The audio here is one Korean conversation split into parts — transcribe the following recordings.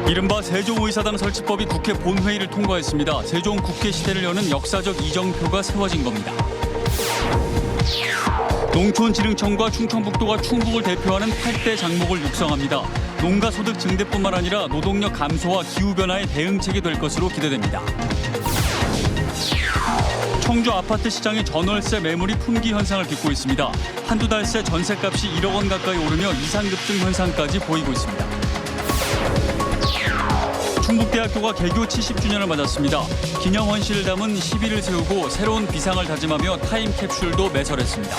이른바 세종의사당 설치법이 국회 본회의를 통과했습니다. 세종 국회 시대를 여는 역사적 이정표가 세워진 겁니다. 농촌진흥청과 충청북도가 충북을 대표하는 8대 장목을 육성합니다. 농가 소득 증대뿐만 아니라 노동력 감소와 기후변화에 대응책이 될 것으로 기대됩니다. 청주 아파트 시장의 전월세 매물이 품귀 현상을 빚고 있습니다. 한두 달 새 전세값이 1억 원 가까이 오르며 이상급등 현상까지 보이고 있습니다. 충북대학교가 개교 70주년을 맞았습니다. 기념헌시를 담은 시비를 세우고 새로운 비상을 다짐하며 타임캡슐도 매설했습니다.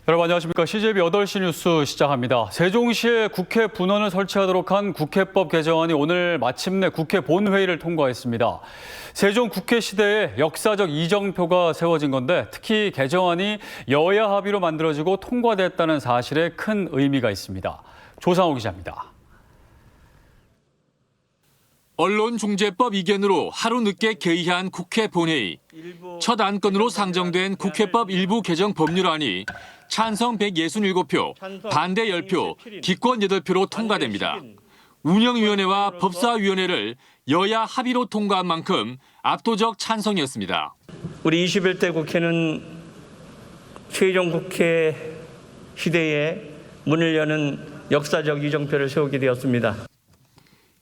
여러분 안녕하십니까. CJB 8시 뉴스 시작합니다. 세종시에 국회 분원을 설치하도록 한 국회법 개정안이 오늘 마침내 국회 본회의를 통과했습니다. 세종 국회 시대에 역사적 이정표가 세워진 건데 특히 개정안이 여야 합의로 만들어지고 통과됐다는 사실에 큰 의미가 있습니다. 조상호 기자입니다. 언론중재법 이견으로 하루 늦게 개의한 국회 본회의. 첫 안건으로 상정된 국회법 일부 개정 법률안이 찬성 167표, 반대 10표, 기권 8표로 통과됩니다. 운영위원회와 법사위원회를 여야 합의로 통과한 만큼 압도적 찬성이었습니다. 우리 21대 국회는 세종 국회 시대에 문을 여는 역사적 이정표를 세우게 되었습니다.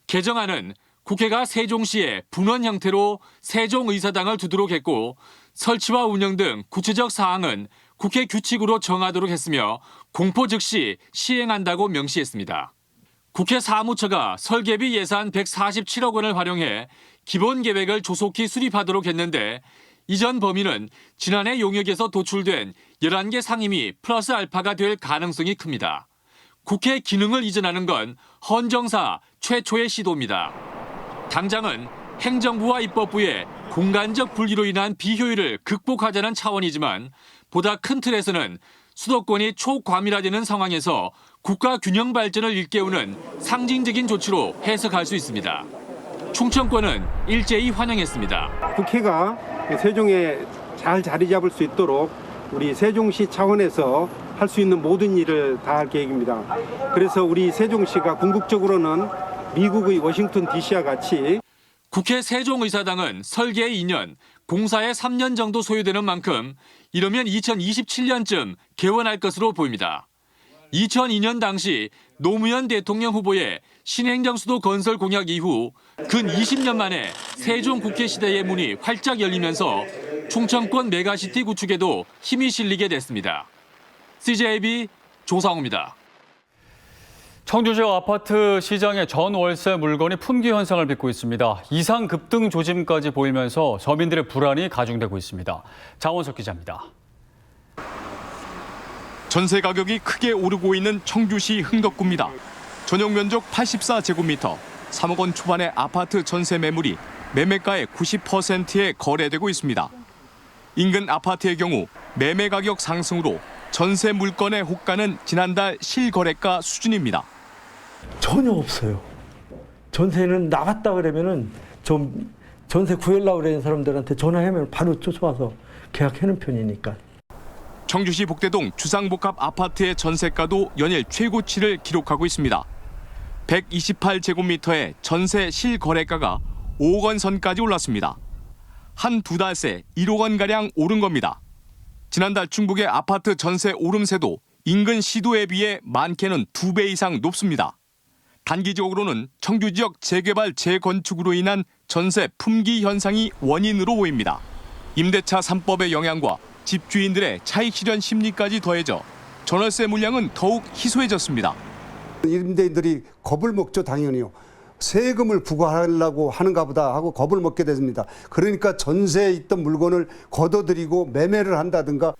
개정안은 국회가 세종시에 분원 형태로 세종의사당을 두도록 했고 설치와 운영 등 구체적 사항은 국회 규칙으로 정하도록 했으며 공포 즉시 시행한다고 명시했습니다. 국회 사무처가 설계비 예산 147억 원을 활용해 기본 계획을 조속히 수립하도록 했는데 이전 범위는 지난해 용역에서 도출된 11개 상임위 플러스 알파가 될 가능성이 큽니다. 국회 기능을 이전하는 건 헌정사 최초의 시도입니다. 당장은 행정부와 입법부의 공간적 분리로 인한 비효율을 극복하자는 차원이지만 보다 큰 틀에서는 수도권이 초과밀화되는 상황에서 국가 균형 발전을 일깨우는 상징적인 조치로 해석할 수 있습니다. 충청권은 일제히 환영했습니다. 국회가 세종에 잘 자리 잡을 수 있도록 우리 세종시 차원에서 할 수 있는 모든 일을 다할 계획입니다. 그래서 우리 세종시가 궁극적으로는 미국의 워싱턴 DC와 같이 국회 세종의사당은 설계에 2년, 공사에 3년 정도 소요되는 만큼 이르면 2027년쯤 개원할 것으로 보입니다. 2002년 당시 노무현 대통령 후보의 신행정수도 건설 공약 이후 근 20년 만에 세종 국회 시대의 문이 활짝 열리면서 충청권 메가시티 구축에도 힘이 실리게 됐습니다. CJB 조상호입니다. 청주 지역 아파트 시장의 전월세 물건이 품귀 현상을 빚고 있습니다. 이상 급등 조짐까지 보이면서 서민들의 불안이 가중되고 있습니다. 장원석 기자입니다. 전세 가격이 크게 오르고 있는 청주시 흥덕구입니다. 전용 면적 84제곱미터, 3억 원 초반의 아파트 전세 매물이 매매가의 90%에 거래되고 있습니다. 인근 아파트의 경우 매매 가격 상승으로 전세 물건의 호가는 지난달 실거래가 수준입니다. 전혀 없어요. 전세는 나갔다 그러면은 좀 전세 구하려고 그러는 사람들한테 전화하면 바로 쫓아와서 계약하는 편이니까. 청주시 복대동 주상복합 아파트의 전세가도 연일 최고치를 기록하고 있습니다. 128제곱미터의 전세 실거래가가 5억 원 선까지 올랐습니다. 한 두 달 새 1억 원가량 오른 겁니다. 지난달 충북의 아파트 전세 오름세도 인근 시도에 비해 많게는 2배 이상 높습니다. 단기적으로는 청주 지역 재개발 재건축으로 인한 전세 품귀 현상이 원인으로 보입니다. 임대차 3법의 영향과 집주인들의 차익 실현 심리까지 더해져 전월세 물량은 더욱 희소해졌습니다. 임대인들이 겁을 먹죠, 당연히요. 세금을 부과하려고 하는가 보다 하고 겁을 먹게 됩니다. 그러니까 전세에 있던 물건을 걷어들이고 매매를 한다든가.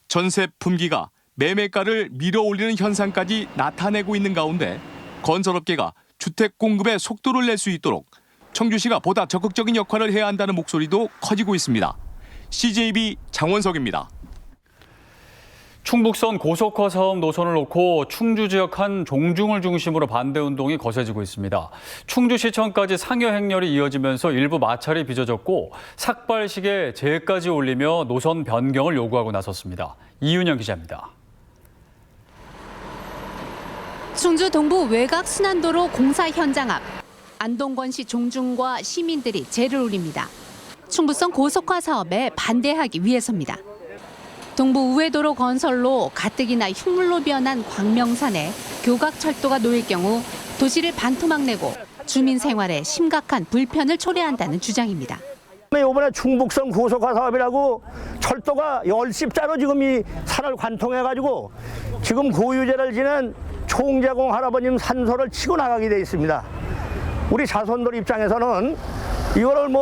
전세 품귀가 매매가를 밀어올리는 현상까지 나타내고 있는 가운데 건설업계가 주택 공급에 속도를 낼 수 있도록 청주시가 보다 적극적인 역할을 해야 한다는 목소리도 커지고 있습니다. CJB 장원석입니다. 충북선 고속화 사업 노선을 놓고 충주 지역 한 종중을 중심으로 반대 운동이 거세지고 있습니다. 충주시청까지 상여 행렬이 이어지면서 일부 마찰이 빚어졌고 삭발식에 재까지 올리며 노선 변경을 요구하고 나섰습니다. 이윤영 기자입니다. 충주 동부 외곽 순환도로 공사 현장 앞 안동권시 종중과 시민들이 제를 올립니다. 충북선 고속화 사업에 반대하기 위해서입니다. 동부 우회도로 건설로 가뜩이나 흉물로 변한 광명산에 교각철도가 놓일 경우 도시를 반토막 내고 주민 생활에 심각한 불편을 초래한다는 주장입니다. 이번에 충북선 고속화 사업이라고 철도가 10십자로 지금 이 산을 관통해가지고 지금 고유제를 지낸 총재공 할아버님 산소를 치고 나가게 돼 있습니다. 우리 자손들 입장에서는 이거를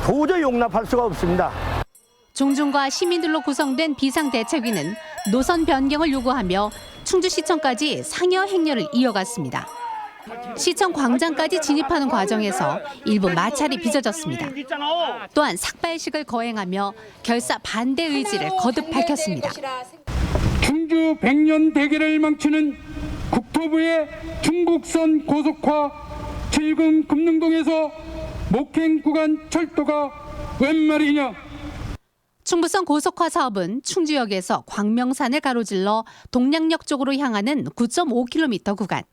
도저히 용납할 수가 없습니다. 종중과 시민들로 구성된 비상대책위는 노선 변경을 요구하며 충주시청까지 상여 행렬을 이어갔습니다. 시청 광장까지 진입하는 과정에서 일부 마찰이 빚어졌습니다. 또한 삭발식을 거행하며 결사 반대 의지를 거듭 밝혔습니다. 충주 100년 대계를 망치는 국토부의 충북선 고속화 7금 금능동에서 목행 구간 철도가 웬 말이냐. 충북선 고속화 사업은 충주역에서 광명산을 가로질러 동량역 쪽으로 향하는 9.5km 구간.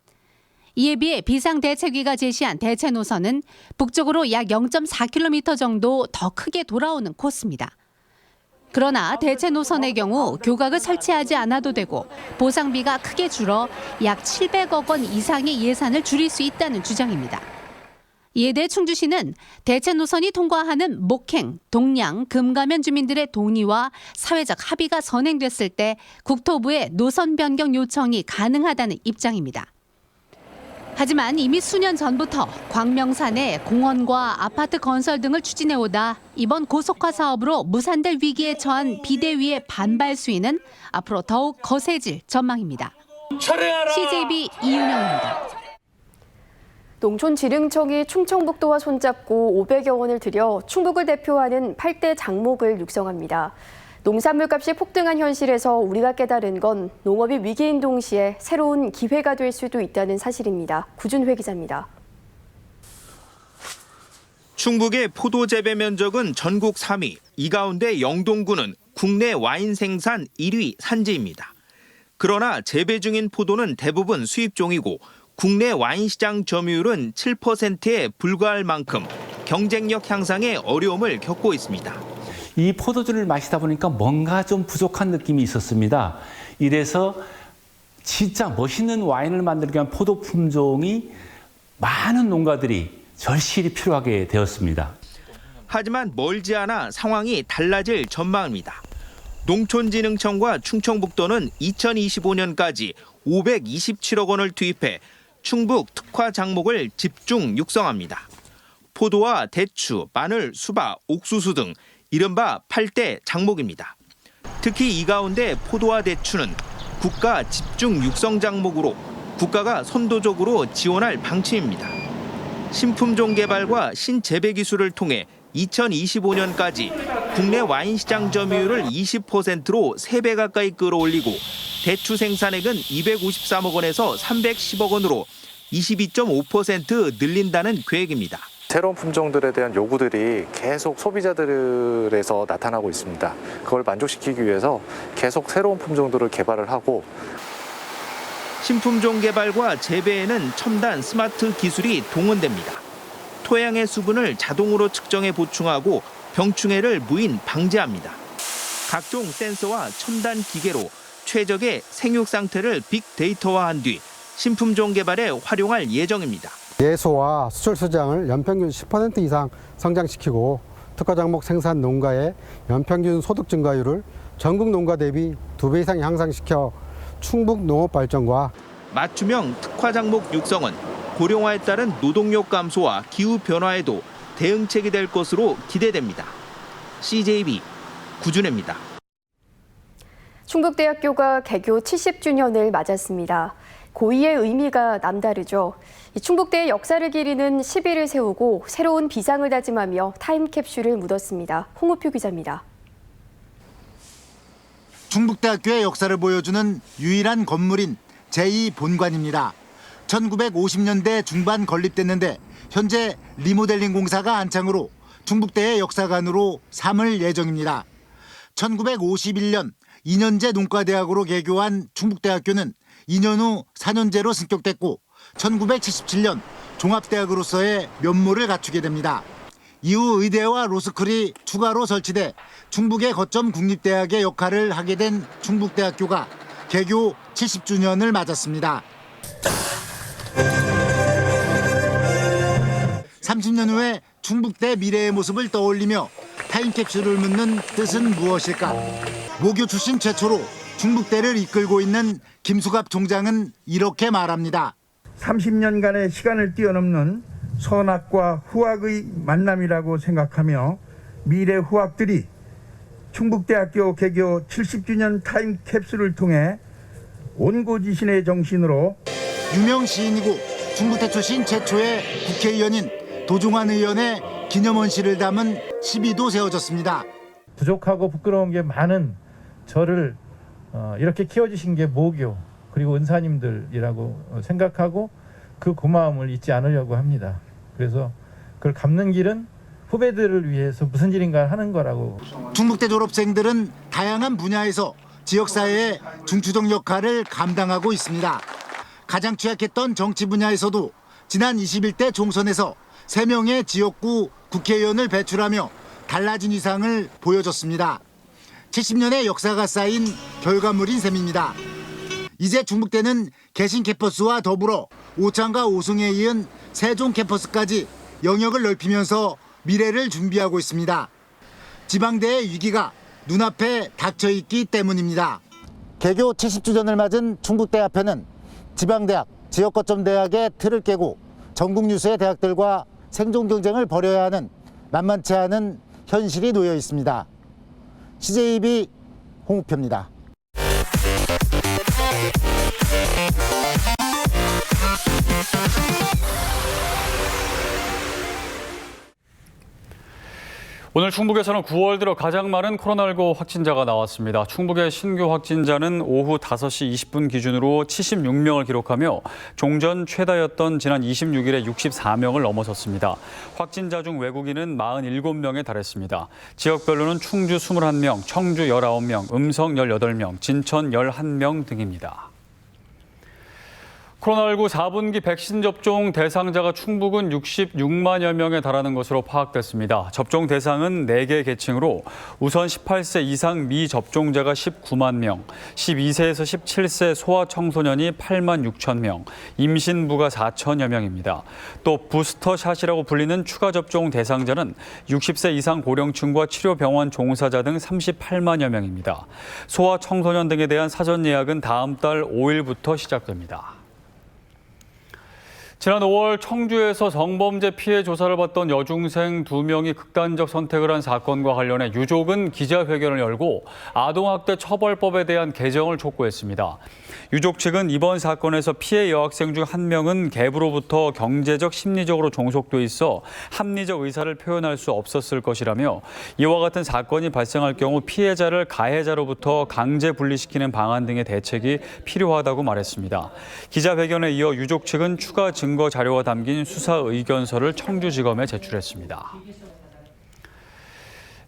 이에 비해 비상대책위가 제시한 대체 노선은 북쪽으로 약 0.4km 정도 더 크게 돌아오는 코스입니다. 그러나 대체 노선의 경우 교각을 설치하지 않아도 되고 보상비가 크게 줄어 약 700억 원 이상의 예산을 줄일 수 있다는 주장입니다. 이에 대해 충주시는 대체 노선이 통과하는 목행, 동량, 금가면 주민들의 동의와 사회적 합의가 선행됐을 때 국토부에 노선 변경 요청이 가능하다는 입장입니다. 하지만 이미 수년 전부터 광명산에 공원과 아파트 건설 등을 추진해오다 이번 고속화 사업으로 무산될 위기에 처한 비대위의 반발 수위는 앞으로 더욱 거세질 전망입니다. CJB 이윤영입니다. 농촌진흥청이 충청북도와 손잡고 500여 원을 들여 충북을 대표하는 8대 장목을 육성합니다. 농산물값이 폭등한 현실에서 우리가 깨달은 건 농업이 위기인 동시에 새로운 기회가 될 수도 있다는 사실입니다. 구준회 기자입니다. 충북의 포도 재배 면적은 전국 3위, 이 가운데 영동군은 국내 와인 생산 1위 산지입니다. 그러나 재배 중인 포도는 대부분 수입종이고 국내 와인 시장 점유율은 7%에 불과할 만큼 경쟁력 향상에 어려움을 겪고 있습니다. 이 포도주를 마시다 보니까 뭔가 좀 부족한 느낌이 있었습니다. 이래서 진짜 멋있는 와인을 만들기 위한 포도 품종이 많은 농가들이 절실히 필요하게 되었습니다. 하지만 멀지 않아 상황이 달라질 전망입니다. 농촌진흥청과 충청북도는 2025년까지 527억 원을 투입해 충북 특화 장목을 집중 육성합니다. 포도와 대추, 마늘, 수박, 옥수수 등 이른바 8대 장목입니다. 특히 이 가운데 포도와 대추는 국가 집중 육성 장목으로 국가가 선도적으로 지원할 방침입니다. 신품종 개발과 신재배 기술을 통해 2025년까지 국내 와인 시장 점유율을 20%로 3배 가까이 끌어올리고 대추 생산액은 253억 원에서 310억 원으로 22.5% 늘린다는 계획입니다. 새로운 품종들에 대한 요구들이 계속 소비자들에서 나타나고 있습니다. 그걸 만족시키기 위해서 계속 새로운 품종들을 개발을 하고 신품종 개발과 재배에는 첨단 스마트 기술이 동원됩니다. 토양의 수분을 자동으로 측정해 보충하고 병충해를 무인 방지합니다. 각종 센서와 첨단 기계로 최적의 생육 상태를 빅데이터화한 뒤 신품종 개발에 활용할 예정입니다. 예소와 수출 시장을 연평균 10% 이상 성장시키고 특화 작목 생산 농가의 연평균 소득 증가율을 전국 농가 대비 2배 이상 향상시켜 충북 농업 발전과 맞춤형 특화 작목 육성은 고령화에 따른 노동력 감소와 기후 변화에도 대응책이 될 것으로 기대됩니다. CJB 구준혜입니다. 충북대학교가 개교 70주년을 맞았습니다. 고의의 의미가 남다르죠. 충북대의 역사를 기리는 시비를 세우고 새로운 비상을 다짐하며 타임캡슐을 묻었습니다. 홍우표 기자입니다. 충북대학교의 역사를 보여주는 유일한 건물인 제2본관입니다. 1950년대 중반 건립됐는데 현재 리모델링 공사가 한창으로 충북대의 역사관으로 삼을 예정입니다. 1951년 2년제 농과대학으로 개교한 충북대학교는 2년 후 4년제로 승격됐고 1977년 종합대학으로서의 면모를 갖추게 됩니다. 이후 의대와 로스쿨이 추가로 설치돼 충북의 거점 국립대학의 역할을 하게 된 충북대학교가 개교 70주년을 맞았습니다. 30년 후에 충북대 미래의 모습을 떠올리며 타임캡슐을 묻는 뜻은 무엇일까? 모교 출신 최초로 충북대를 이끌고 있는 김수갑 총장은 이렇게 말합니다. 30년간의 시간을 뛰어넘는 선악과 후악의 만남이라고 생각하며 미래 후학들이 충북대학교 개교 70주년 타임캡슐을 통해 온고지신의 정신으로 유명 시인이고 충북대 출신 최초의 국회의원인 도종환 의원의 기념원시를 담은 시비도 세워졌습니다. 부족하고 부끄러운 게 많은 저를 이렇게 키워주신 게 모교 그리고 은사님들이라고 생각하고 그 고마움을 잊지 않으려고 합니다. 그래서 그걸 갚는 길은 후배들을 위해서 무슨 일인가 하는 거라고. 충북대 졸업생들은 다양한 분야에서 지역사회의 중추적 역할을 감당하고 있습니다. 가장 취약했던 정치 분야에서도 지난 21대 총선에서 3명의 지역구 국회의원을 배출하며 달라진 위상을 보여줬습니다. 70년의 역사가 쌓인 결과물인 셈입니다. 이제 충북대는 개신 캠퍼스와 더불어 오창과 오송에 이은 세종 캠퍼스까지 영역을 넓히면서 미래를 준비하고 있습니다. 지방대의 위기가 눈앞에 닥쳐 있기 때문입니다. 개교 70주년을 맞은 충북대 앞에는 지방대학, 지역거점 대학의 틀을 깨고 전국 유수의 대학들과 생존 경쟁을 벌여야 하는 만만치 않은 현실이 놓여 있습니다. CJB 홍우표입니다. 오늘 충북에서는 9월 들어 가장 많은 코로나19 확진자가 나왔습니다. 충북의 신규 확진자는 오후 5시 20분 기준으로 76명을 기록하며 종전 최다였던 지난 26일에 64명을 넘어섰습니다. 확진자 중 외국인은 47명에 달했습니다. 지역별로는 충주 21명, 청주 19명, 음성 18명, 진천 11명 등입니다. 코로나19 4분기 백신 접종 대상자가 충북은 66만여 명에 달하는 것으로 파악됐습니다. 접종 대상은 4개 계층으로 우선 18세 이상 미접종자가 19만 명, 12세에서 17세 소아청소년이 8만 6천 명, 임신부가 4천여 명입니다. 또 부스터샷이라고 불리는 추가 접종 대상자는 60세 이상 고령층과 치료병원 종사자 등 38만여 명입니다. 소아청소년 등에 대한 사전 예약은 다음 달 5일부터 시작됩니다. 지난 5월 청주에서 성범죄 피해 조사를 받던 여중생 2명이 극단적 선택을 한 사건과 관련해 유족은 기자회견을 열고 아동학대 처벌법에 대한 개정을 촉구했습니다. 유족 측은 이번 사건에서 피해 여학생 중 1명은 계부로부터 경제적, 심리적으로 종속돼 있어 합리적 의사를 표현할 수 없었을 것이라며 이와 같은 사건이 발생할 경우 피해자를 가해자로부터 강제 분리시키는 방안 등의 대책이 필요하다고 말했습니다. 기자회견에 이어 유족 측은 추가 증거 자료가 담긴 수사 의견서를 청주지검에 제출했습니다.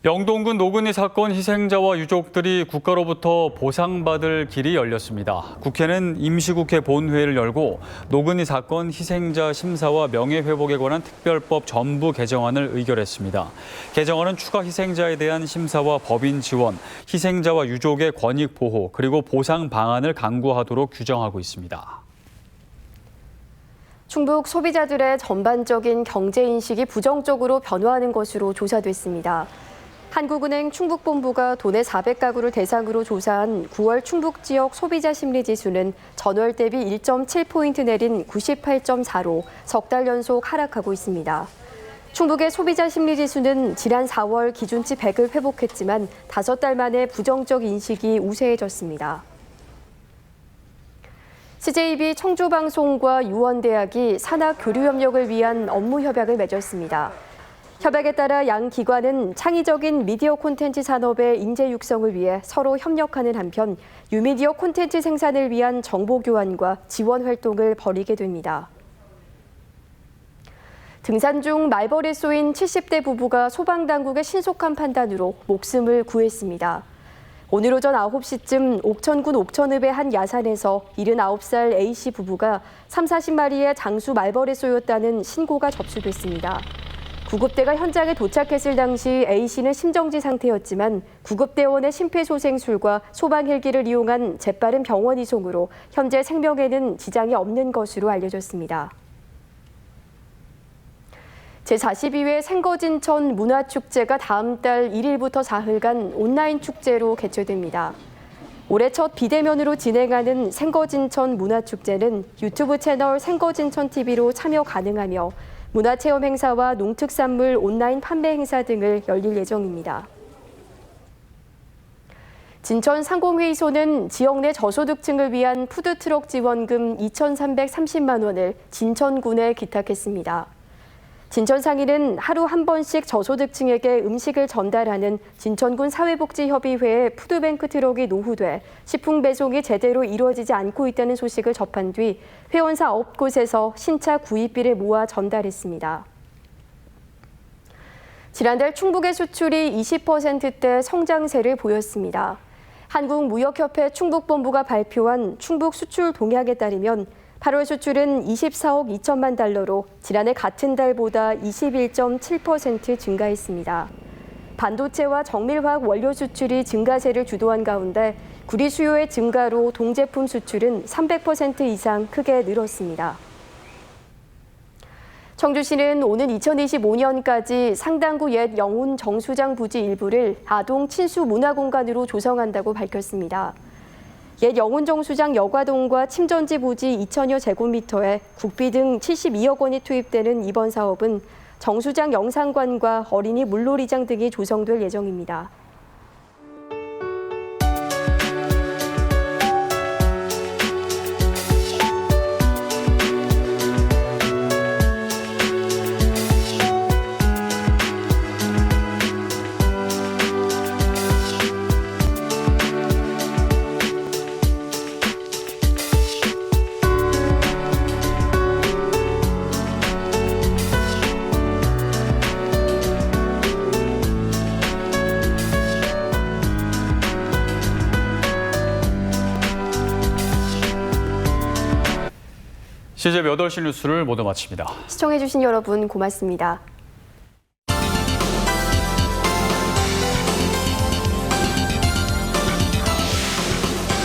영동군 노근이 사건 희생자와 유족들이 국가로부터 보상받을 길이 열렸습니다. 국회는 임시국회 본회의를 열고 노근이 사건 희생자 심사와 명예회복에 관한 특별법 전부 개정안을 의결했습니다. 개정안은 추가 희생자에 대한 심사와 법인 지원, 희생자와 유족의 권익 보호, 그리고 보상 방안을 강구하도록 규정하고 있습니다. 충북 소비자들의 전반적인 경제인식이 부정적으로 변화하는 것으로 조사됐습니다. 한국은행 충북본부가 도내 400가구를 대상으로 조사한 9월 충북 지역 소비자 심리지수는 전월 대비 1.7포인트 내린 98.4로 석 달 연속 하락하고 있습니다. 충북의 소비자 심리지수는 지난 4월 기준치 100을 회복했지만 5달 만에 부정적 인식이 우세해졌습니다. CJB 청주방송과 유원대학이 산학교류협력을 위한 업무 협약을 맺었습니다. 협약에 따라 양 기관은 창의적인 미디어 콘텐츠 산업의 인재 육성을 위해 서로 협력하는 한편 뉴미디어 콘텐츠 생산을 위한 정보 교환과 지원 활동을 벌이게 됩니다. 등산 중 말벌에 쏘인 70대 부부가 소방당국의 신속한 판단으로 목숨을 구했습니다. 오늘 오전 9시쯤 옥천군 옥천읍의 한 야산에서 79살 A씨 부부가 30-40마리의 장수 말벌에 쏘였다는 신고가 접수됐습니다. 구급대가 현장에 도착했을 당시 A씨는 심정지 상태였지만 구급대원의 심폐소생술과 소방헬기를 이용한 재빠른 병원 이송으로 현재 생명에는 지장이 없는 것으로 알려졌습니다. 제42회 생거진천 문화축제가 다음 달 1일부터 사흘간 온라인 축제로 개최됩니다. 올해 첫 비대면으로 진행하는 생거진천 문화축제는 유튜브 채널 생거진천TV로 참여 가능하며 문화체험 행사와 농특산물 온라인 판매 행사 등을 열릴 예정입니다. 진천 상공회의소는 지역 내 저소득층을 위한 푸드트럭 지원금 2,330만 원을 진천군에 기탁했습니다. 진천 상인은 하루 한 번씩 저소득층에게 음식을 전달하는 진천군 사회복지협의회의 푸드뱅크 트럭이 노후돼 식품 배송이 제대로 이루어지지 않고 있다는 소식을 접한 뒤 회원사 9곳에서 신차 구입비를 모아 전달했습니다. 지난달 충북의 수출이 20%대 성장세를 보였습니다. 한국무역협회 충북본부가 발표한 충북 수출 동향에 따르면 8월 수출은 24억 2천만 달러로 지난해 같은 달보다 21.7% 증가했습니다. 반도체와 정밀화학 원료 수출이 증가세를 주도한 가운데 구리 수요의 증가로 동제품 수출은 300% 이상 크게 늘었습니다. 청주시는 오는 2025년까지 상당구 옛 영훈 정수장 부지 일부를 아동 친수 문화공간으로 조성한다고 밝혔습니다. 옛 영훈 정수장 여과동과 침전지 부지 2,000여 제곱미터에 국비 등 72억 원이 투입되는 이번 사업은 정수장 영상관과 어린이 물놀이장 등이 조성될 예정입니다. CJB 8시 뉴스를 모두 마칩니다. 시청해주신 여러분 고맙습니다.